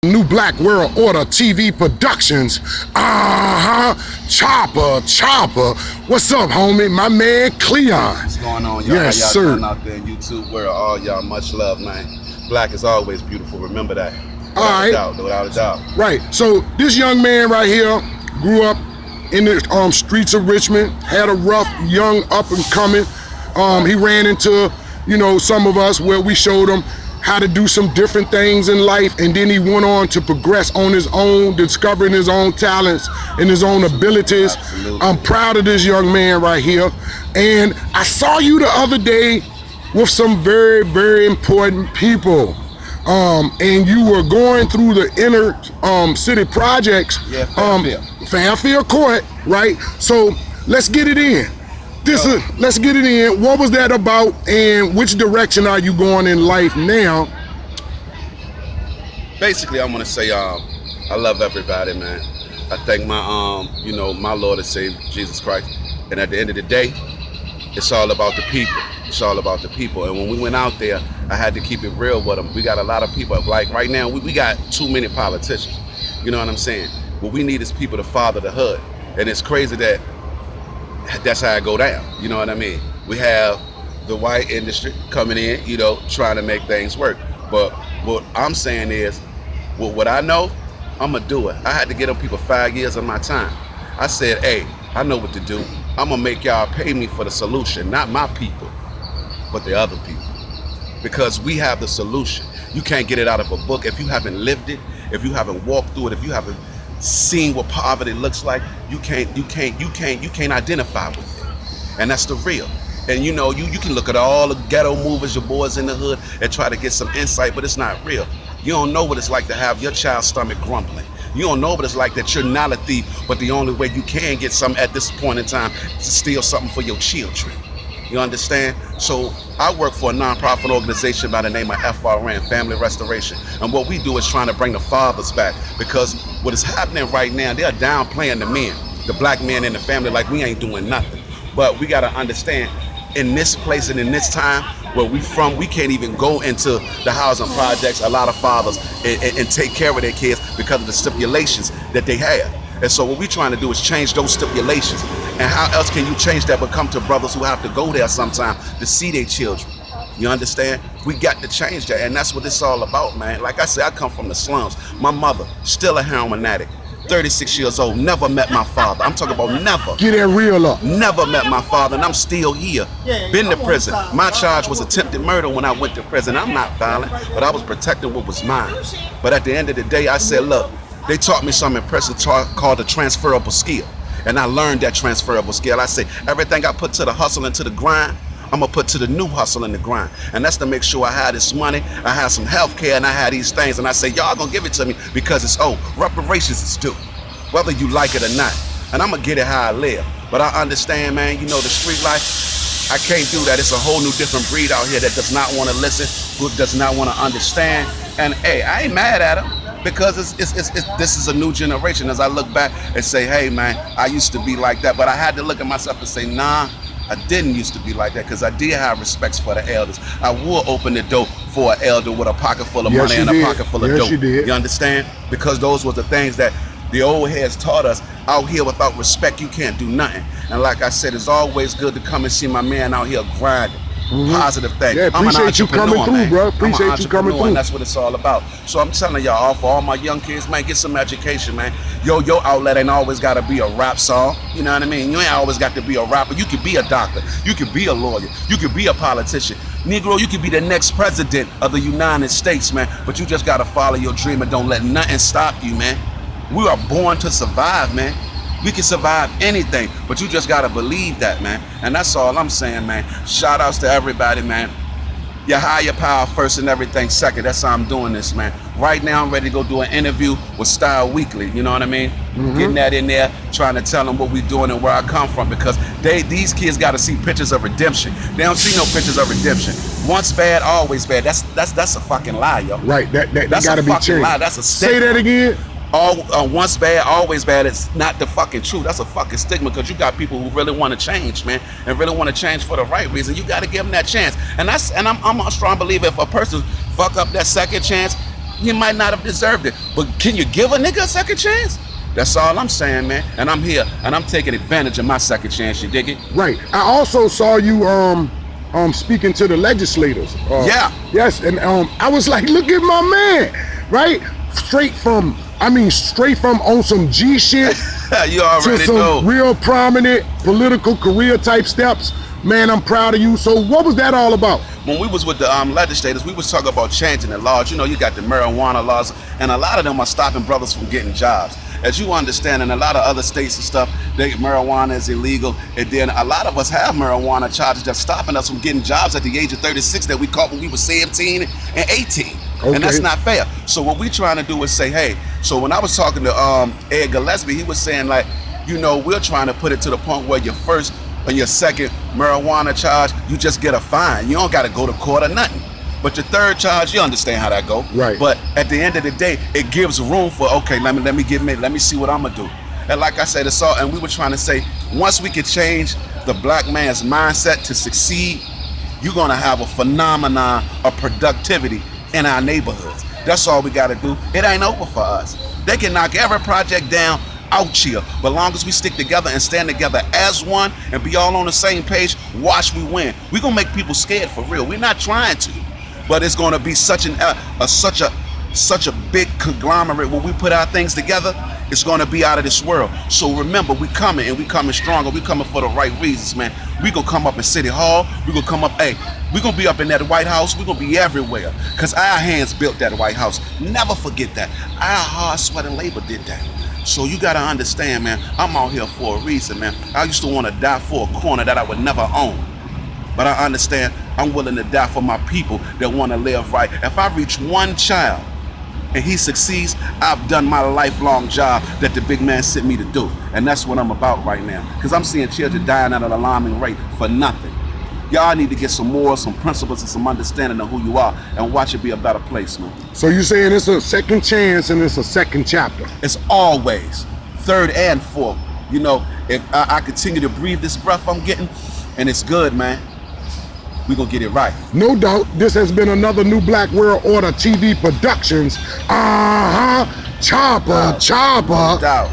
New Black World Order TV Productions. Chopper. What's up, homie? My man Cleon. What's going on, y'all? Yes, How y'all sir. doing out there in YouTube world? All y'all, much love, man. Black is always beautiful. Remember that. Without a doubt. Right. So this young man right here grew up in the streets of Richmond, had a rough, young, up and coming. He ran into, some of us where we showed him how to do some different things in life, and then he went on to progress on his own, discovering his own talents and his own abilities. Absolutely. I'm proud of this young man right here. And I saw you the other day with some very, very important people. And you were going through the inner city projects. Yeah, Fairfield Court, right? So let's get it in. Let's get it in. What was that about, and which direction are you going in life now? Basically, I want to say I love everybody, man. I thank my my Lord and Savior Jesus Christ. And at the end of the day, it's all about the people. It's all about the people. And when we went out there, I had to keep it real with them. We got a lot of people. Like right now, we got too many politicians. You know what I'm saying? What we need is people to father the hood. And it's crazy that's how it go down. You know what I mean? We have the white industry coming in, trying to make things work. But what I'm saying is, what I know, I'm gonna do it. I had to get them people 5 years of my time. I said, hey, I know what to do. I'm gonna make y'all pay me for the solution, not my people, but the other people. Because we have the solution. You can't get it out of a book if you haven't lived it, if you haven't walked through it, if you haven't seen what poverty looks like. You can't identify with it. And that's the real. And you can look at all the ghetto movies, your boys in the hood, and try to get some insight, but it's not real. You don't know what it's like to have your child's stomach grumbling. You don't know what it's like that you're not a thief, but the only way you can get something at this point in time is to steal something for your children. You understand? So I work for a nonprofit organization by the name of FRN, Family Restoration. And what we do is trying to bring the fathers back, because what is happening right now, they're downplaying the men, the black men in the family, like we ain't doing nothing. But we got to understand, in this place and in this time where we from, we can't even go into the housing projects, a lot of fathers, and take care of their kids because of the stipulations that they have. And so what we're trying to do is change those stipulations. And how else can you change that but come to brothers who have to go there sometime to see their children? You understand? We got to change that, and that's what it's all about, man. Like I said, I come from the slums. My mother, still a heroin addict, 36 years old, never met my father. I'm talking about never. Get that real up. Never met my father, and I'm still here. Been to prison. My charge was attempted murder when I went to prison. I'm not violent, but I was protecting what was mine. But at the end of the day, I said, look, they taught me something in prison called the transferable skill. And I learned that transferable skill. I say, everything I put to the hustle and to the grind, I'm gonna put to the new hustle and the grind. And that's to make sure I had this money, I had some health care, and I had these things. And I say, y'all gonna give it to me because it's reparations is due, whether you like it or not. And I'm gonna get it how I live. But I understand, man, the street life, I can't do that. It's a whole new different breed out here that does not wanna listen, who does not wanna understand. And hey, I ain't mad at them, because this is a new generation. As I look back and say, hey man, I used to be like that, but I had to look at myself and say, nah, I didn't used to be like that, because I did have respects for the elders. I would open the door for an elder with a pocket full of money and a pocket full of dope. You understand? Because those were the things that the old heads taught us. Out here without respect, you can't do nothing. And like I said, it's always good to come and see my man out here grinding. Positive thing. Yeah, appreciate you coming through, bro. Appreciate you coming through. And that's what it's all about. So I'm telling y'all, for all my young kids, man, get some education, man. Your outlet ain't always got to be a rap song. You know what I mean? You ain't always got to be a rapper. You could be a doctor. You could be a lawyer. You could be a politician. Negro, you could be the next president of the United States, man. But you just got to follow your dream and don't let nothing stop you, man. We are born to survive, man. We can survive anything, but you just gotta believe that, man. And that's all I'm saying, man. Shout outs to everybody, man. Your higher power first and everything second. That's how I'm doing this, man. Right now, I'm ready to go do an interview with Style Weekly. You know what I mean? Getting that in there, trying to tell them what we're doing and where I come from, because these kids got to see pictures of redemption. They don't see no pictures of redemption. Once bad, always bad. That's a fucking lie, yo. Right. That's gotta a be fucking changed. lie. That's a statement. Say that again. Once bad, always bad. It's not the fucking truth. That's a fucking stigma, because you got people who really want to change, man, and really want to change for the right reason. You got to give them that chance. And I'm a strong believer, if a person fuck up that second chance, you might not have deserved it. But can you give a nigga a second chance? That's all I'm saying, man. And I'm here, and I'm taking advantage of my second chance. You dig it? Right. I also saw you speaking to the legislators. Yeah. Yes, and I was like, look at my man, right? Straight from on some G shit You to already some know. real prominent political career type steps. Man, I'm proud of you. So what was that all about? When we was with the legislators, we was talking about changing the laws. You know, you got the marijuana laws, and a lot of them are stopping brothers from getting jobs. As you understand, in a lot of other states and stuff, marijuana is illegal, and then a lot of us have marijuana charges that's stopping us from getting jobs at the age of 36 that we caught when we were 17 and 18. Okay. And that's not fair. So what we trying to do is say, hey, so when I was talking to Ed Gillespie, he was saying, like, you know, we're trying to put it to the point where your first and your second marijuana charge, you just get a fine. You don't got to go to court or nothing. But your third charge, you understand how that go. Right. But at the end of the day, it gives room for, okay, let me see what I'm gonna do. And like I said, it's all, and we were trying to say, once we could change the black man's mindset to succeed, you're gonna have a phenomenon of productivity in our neighborhoods. That's all we gotta do. It ain't over for us. They can knock every project down out here, but long as we stick together and stand together as one and be all on the same page, watch we win. We're gonna make people scared for real. We're not trying to, but it's gonna be such a big conglomerate when we put our things together. It's gonna be out of this world. So remember, we coming, and we coming stronger. We coming for the right reasons, man. We gonna come up in City Hall. We gonna come up, hey, we gonna be up in that White House. We gonna be everywhere, cause our hands built that White House. Never forget that. Our hard sweat and labor did that. So you gotta understand, man, I'm out here for a reason, man. I used to wanna die for a corner that I would never own. But I understand I'm willing to die for my people that wanna live right. If I reach one child and he succeeds, I've done my lifelong job that the big man sent me to do. And that's what I'm about right now. Cause I'm seeing children dying at an alarming rate for nothing. Y'all need to get some morals, some principles, and some understanding of who you are, and watch it be a better place, man. So you're saying it's a second chance and it's a second chapter? It's always third and fourth. You know, if I continue to breathe this breath I'm getting, and it's good, man, we gonna get it right. No doubt, this has been another New Black World Order TV Productions. Chopper. No doubt.